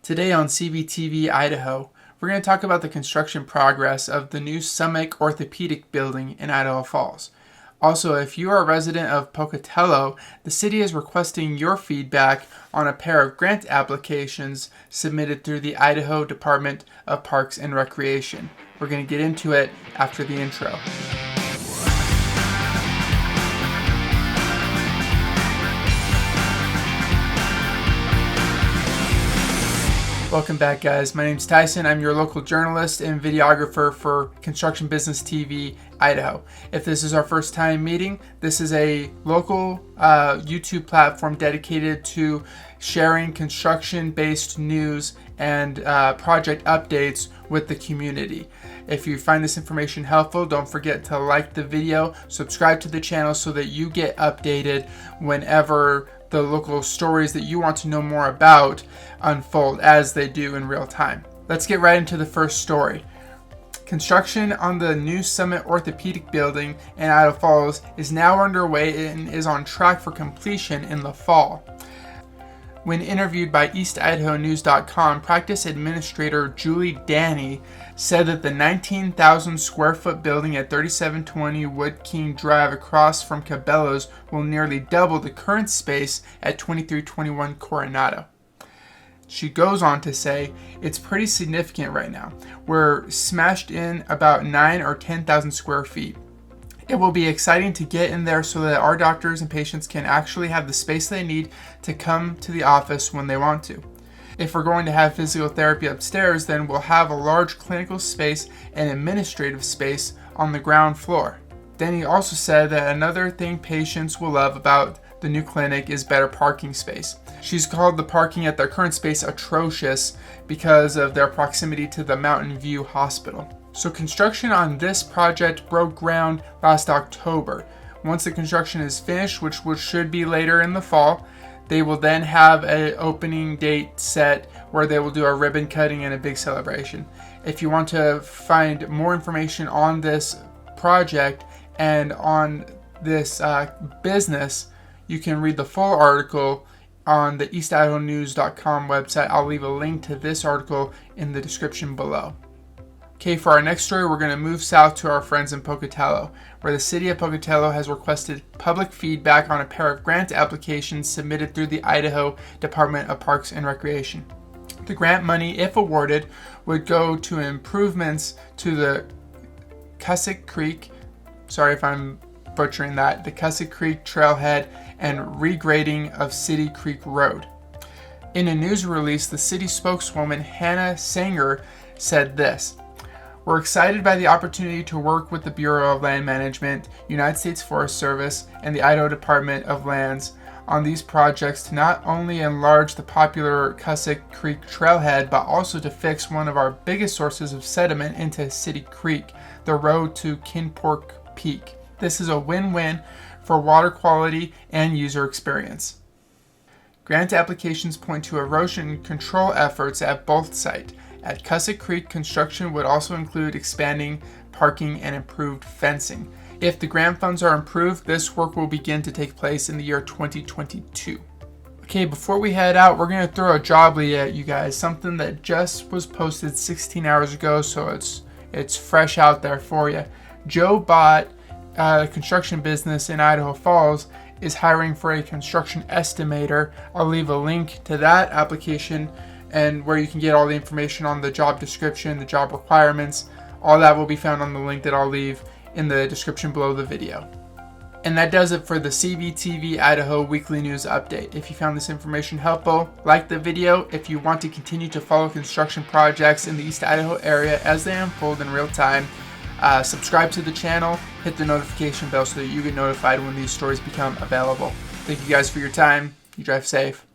Today on CBTV-Idaho, we're going to talk about the construction progress of the new Summit Orthopedic building in Idaho Falls. Also, if you are a resident of Pocatello, the city is requesting your feedback on a pair of grant applications submitted through the Idaho Department of Parks and Recreation. We're going to get into it after the intro. Welcome back, guys. My name's Tyson. I'm your local journalist and videographer for Construction Business TV Idaho. If this is our first time meeting, this is a local YouTube platform dedicated to sharing construction-based news and project updates with the community. If you find this information helpful, don't forget to like the video, subscribe to the channel so that you get updated whenever the local stories that you want to know more about unfold as they do in real time. Let's get right into the first story. Construction on the new Summit Orthopedic building in Idaho Falls is now underway and is on track for completion in the fall. When interviewed by EastIdahoNews.com, practice administrator Julie Danny said that the 19,000 square foot building at 3720 Wood King Drive across from Cabela's will nearly double the current space at 2321 Coronado. She goes on to say, it's pretty significant right now. We're smashed in about 9 or 10,000 square feet. It will be exciting to get in there so that our doctors and patients can actually have the space they need to come to the office when they want to. If we're going to have physical therapy upstairs, then we'll have a large clinical space and administrative space on the ground floor. Denny also said that another thing patients will love about the new clinic is better parking space. She's called the parking at their current space atrocious because of their proximity to the Mountain View Hospital. So construction on this project broke ground last October. Once the construction is finished, which should be later in the fall, they will then have an opening date set where they will do a ribbon cutting and a big celebration. If you want to find more information on this project and on this business, you can read the full article on the EastIdahoNews.com website. I'll leave a link to this article in the description below. Okay, for our next story, we're going to move south to our friends in Pocatello, where the city of Pocatello has requested public feedback on a pair of grant applications submitted through the Idaho Department of Parks and Recreation. The grant money, if awarded, would go to improvements to the Cussack Creek, sorry if I'm butchering that, the Cussack Creek trailhead and regrading of City Creek Road. In a news release, the city spokeswoman Hannah Sanger said this: "We're excited by the opportunity to work with the Bureau of Land Management, United States Forest Service, and the Idaho Department of Lands on these projects to not only enlarge the popular Cussack Creek trailhead, but also to fix one of our biggest sources of sediment into City Creek, the road to Kinpork Peak. This is a win-win for water quality and user experience." Grant applications point to erosion control efforts at both sites. At Cussack Creek, construction would also include expanding parking and improved fencing. If the grant funds are improved, this work will begin to take place in the year 2022. Okay, before we head out, we're going to throw a job lead at you guys, something that just was posted 16 hours ago, so it's fresh out there for you. Joe Bott, a construction business in Idaho Falls, is hiring for a construction estimator. I'll leave a link to that application and where you can get all the information on the job description, the job requirements. All that will be found on the link that I'll leave in the description below the video. And that does it for the CBTV Idaho Weekly News Update. If you found this information helpful, like the video. If you want to continue to follow construction projects in the East Idaho area as they unfold in real time, subscribe to the channel, hit the notification bell so that you get notified when these stories become available. Thank you guys for your time. You drive safe.